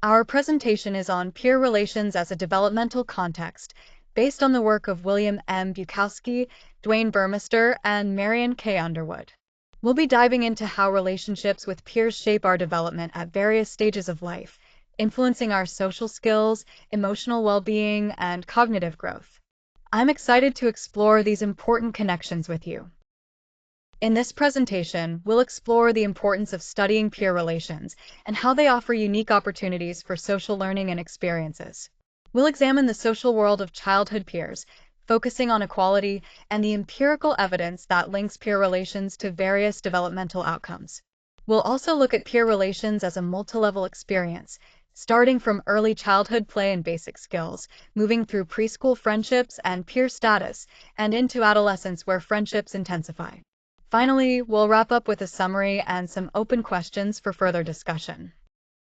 Our presentation is on peer relations as a developmental context, based on the work of William M. Vygotsky, Dwayne Burmester, and Marion K. Underwood. We'll be diving into how relationships with peers shape our development at various stages of life, influencing our social skills, emotional well-being, and cognitive growth. I'm excited to explore these important connections with you. In this presentation, we'll explore the importance of studying peer relations and how they offer unique opportunities for social learning and experiences. We'll examine the social world of childhood peers, focusing on equality and the empirical evidence that links peer relations to various developmental outcomes. We'll also look at peer relations as a multi-level experience, starting from early childhood play and basic skills, moving through preschool friendships and peer status, and into adolescence where friendships intensify. Finally, we'll wrap up with a summary and some open questions for further discussion.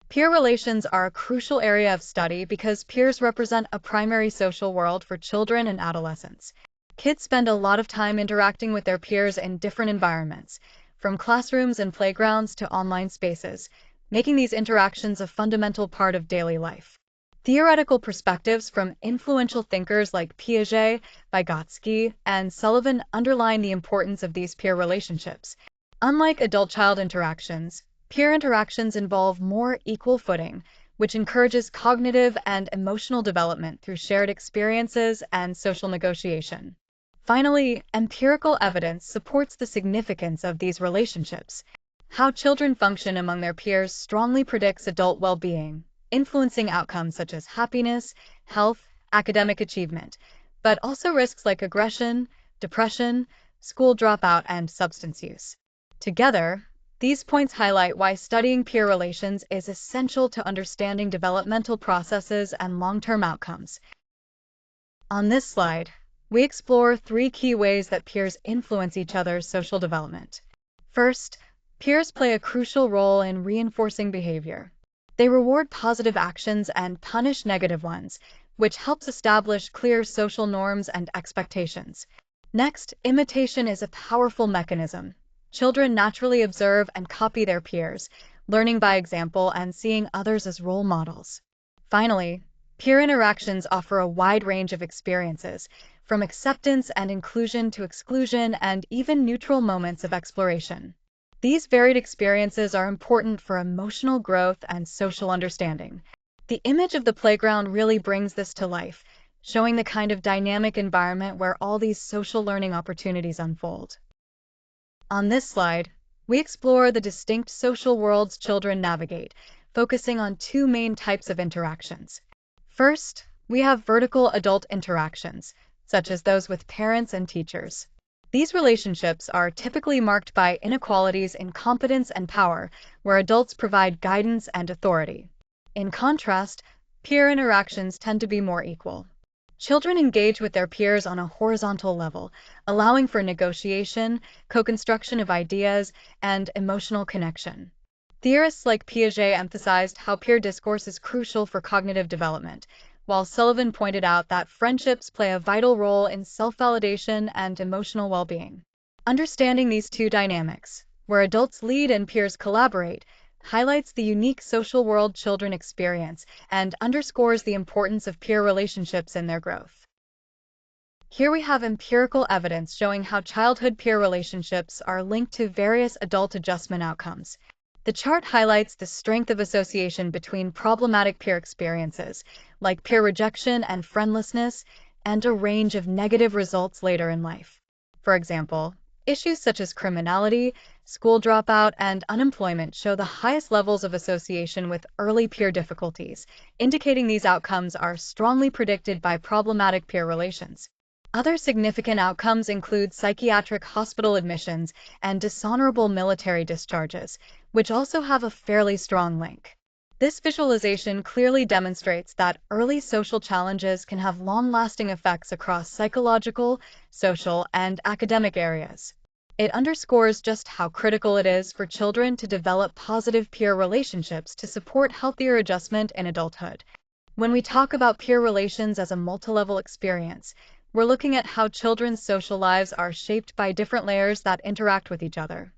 Peer relations are a crucial area of study because peers represent a primary social world for children and adolescents. Kids spend a lot of time interacting with their peers in different environments, from classrooms and playgrounds to online spaces, making these interactions a fundamental part of daily life. Theoretical perspectives from influential thinkers like Piaget, Vygotsky, and Sullivan underline the importance of these peer relationships. Unlike adult-child interactions, peer interactions involve more equal footing, which encourages cognitive and emotional development through shared experiences and social negotiation. Finally, empirical evidence supports the significance of these relationships. How children function among their peers strongly predicts adult well-being, influencing outcomes such as happiness, health, academic achievement, but also risks like aggression, depression, school dropout, and substance use. Together, these points highlight why studying peer relations is essential to understanding developmental processes and long-term outcomes. On this slide, we explore 3 key ways that peers influence each other's social development. First, peers play a crucial role in reinforcing behavior. They reward positive actions and punish negative ones, which helps establish clear social norms and expectations. Next, imitation is a powerful mechanism. Children naturally observe and copy their peers, learning by example and seeing others as role models. Finally, peer interactions offer a wide range of experiences, from acceptance and inclusion to exclusion and even neutral moments of exploration. These varied experiences are important for emotional growth and social understanding. The image of the playground really brings this to life, showing the kind of dynamic environment where all these social learning opportunities unfold. On this slide, we explore the distinct social worlds children navigate, focusing on 2 main types of interactions. First, we have vertical adult interactions, such as those with parents and teachers. These relationships are typically marked by inequalities in competence and power, where adults provide guidance and authority. In contrast, peer interactions tend to be more equal. Children engage with their peers on a horizontal level, allowing for negotiation, co-construction of ideas, and emotional connection. Theorists like Piaget emphasized how peer discourse is crucial for cognitive development, while Sullivan pointed out that friendships play a vital role in self-validation and emotional well-being. Understanding these 2 dynamics, where adults lead and peers collaborate, highlights the unique social world children experience and underscores the importance of peer relationships in their growth. Here we have empirical evidence showing how childhood peer relationships are linked to various adult adjustment outcomes. The chart highlights the strength of association between problematic peer experiences, like peer rejection and friendlessness, and a range of negative results later in life. For example, issues such as criminality, school dropout, and unemployment show the highest levels of association with early peer difficulties, indicating these outcomes are strongly predicted by problematic peer relations. Other significant outcomes include psychiatric hospital admissions and dishonorable military discharges, which also have a fairly strong link. This visualization clearly demonstrates that early social challenges can have long-lasting effects across psychological, social, and academic areas. It underscores just how critical it is for children to develop positive peer relationships to support healthier adjustment in adulthood. When we talk about peer relations as a multi-level experience, we're looking at how children's social lives are shaped by different layers that interact with each other.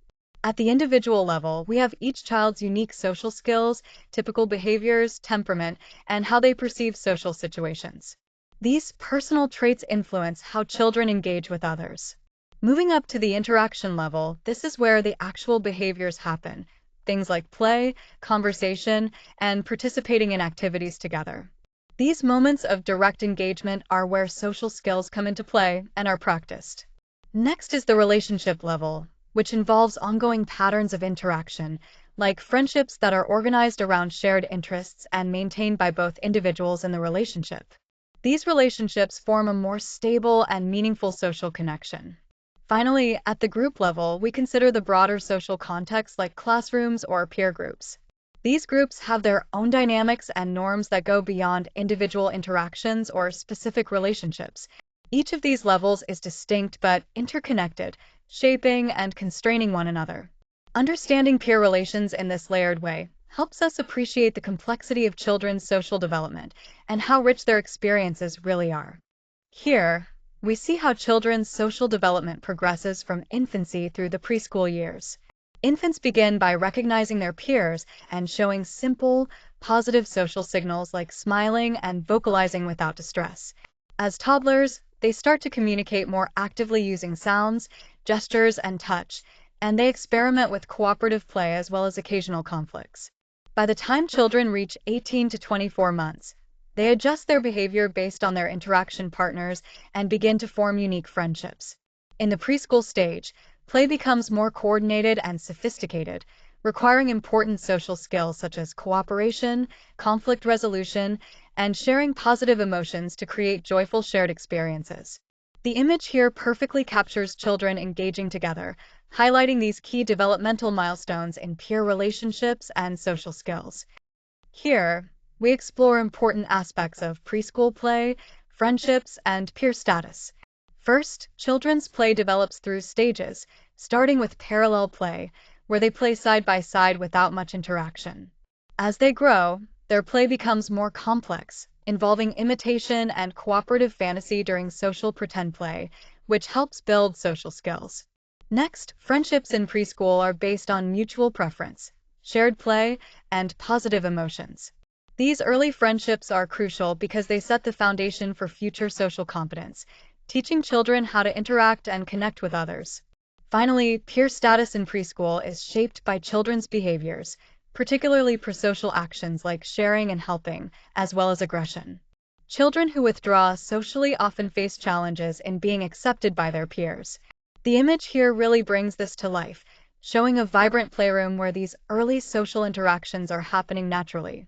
At the individual level, we have each child's unique social skills, typical behaviors, temperament, and how they perceive social situations. These personal traits influence how children engage with others. Moving up to the interaction level, this is where the actual behaviors happen, things like play, conversation, and participating in activities together. These moments of direct engagement are where social skills come into play and are practiced. Next is the relationship level, which involves ongoing patterns of interaction, like friendships that are organized around shared interests and maintained by both individuals in the relationship. These relationships form a more stable and meaningful social connection. Finally, at the group level, we consider the broader social context like classrooms or peer groups. These groups have their own dynamics and norms that go beyond individual interactions or specific relationships. Each of these levels is distinct but interconnected, shaping and constraining one another. Understanding peer relations in this layered way helps us appreciate the complexity of children's social development and how rich their experiences really are. Here, we see how children's social development progresses from infancy through the preschool years. Infants begin by recognizing their peers and showing simple, positive social signals like smiling and vocalizing without distress. As toddlers, they start to communicate more actively using sounds, gestures, and touch, and they experiment with cooperative play as well as occasional conflicts. By the time children reach 18 to 24 months, they adjust their behavior based on their interaction partners and begin to form unique friendships. In the preschool stage, play becomes more coordinated and sophisticated, requiring important social skills such as cooperation, conflict resolution, and sharing positive emotions to create joyful shared experiences. The image here perfectly captures children engaging together, highlighting these key developmental milestones in peer relationships and social skills. Here, we explore important aspects of preschool play, friendships, and peer status. First, children's play develops through stages, starting with parallel play, where they play side by side without much interaction. As they grow, their play becomes more complex, involving imitation and cooperative fantasy during social pretend play, which helps build social skills. Next, friendships in preschool are based on mutual preference, shared play, and positive emotions. These early friendships are crucial because they set the foundation for future social competence, teaching children how to interact and connect with others. Finally, peer status in preschool is shaped by children's behaviors, particularly prosocial actions like sharing and helping, as well as aggression. Children who withdraw socially often face challenges in being accepted by their peers. The image here really brings this to life, showing a vibrant playroom where these early social interactions are happening naturally.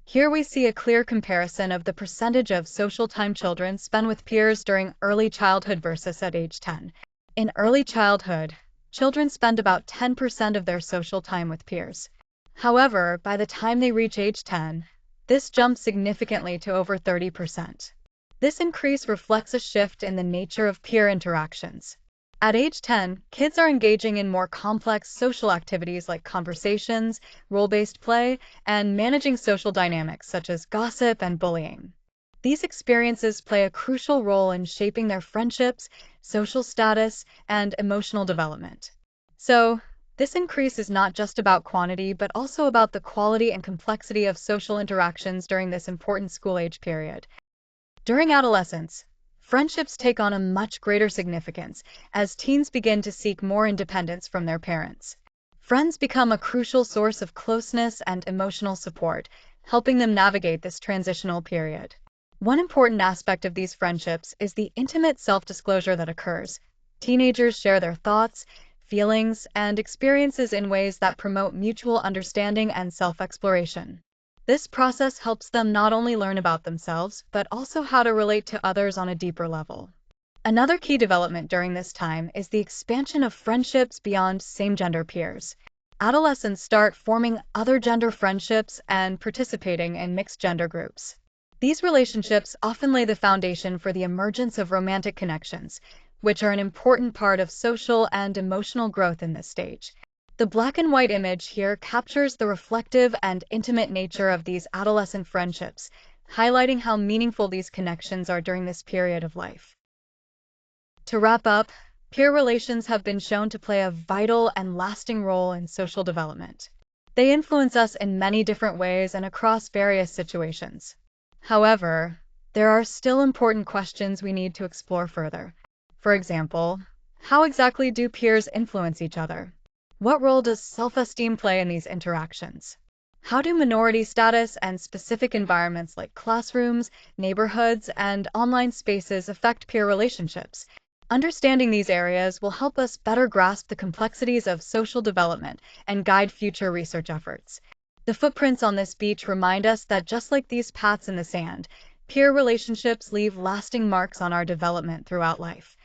Here we see a clear comparison of the percentage of social time children spend with peers during early childhood versus at age 10. In early childhood, children spend about 10% of their social time with peers. However, by the time they reach age 10, this jumps significantly to over 30%. This increase reflects a shift in the nature of peer interactions. At age 10, kids are engaging in more complex social activities like conversations, role-based play, and managing social dynamics such as gossip and bullying. These experiences play a crucial role in shaping their friendships, social status, and emotional development. So, this increase is not just about quantity, but also about the quality and complexity of social interactions during this important school-age period. During adolescence, friendships take on a much greater significance as teens begin to seek more independence from their parents. Friends become a crucial source of closeness and emotional support, helping them navigate this transitional period. One important aspect of these friendships is the intimate self-disclosure that occurs. Teenagers share their thoughts, feelings, and experiences in ways that promote mutual understanding and self-exploration. This process helps them not only learn about themselves, but also how to relate to others on a deeper level. Another key development during this time is the expansion of friendships beyond same-gender peers. Adolescents start forming other gender friendships and participating in mixed-gender groups. These relationships often lay the foundation for the emergence of romantic connections, which are an important part of social and emotional growth in this stage. The black and white image here captures the reflective and intimate nature of these adolescent friendships, highlighting how meaningful these connections are during this period of life. To wrap up, Peer relations have been shown to play a vital and lasting role in social development. They influence us in many different ways and across various situations. However, there are still important questions we need to explore further. For example, how exactly do peers influence each other? What role does self-esteem play in these interactions? How do minority status and specific environments like classrooms, neighborhoods, and online spaces affect peer relationships? Understanding these areas will help us better grasp the complexities of social development and guide future research efforts. The footprints on this beach remind us that just like these paths in the sand, peer relationships leave lasting marks on our development throughout life.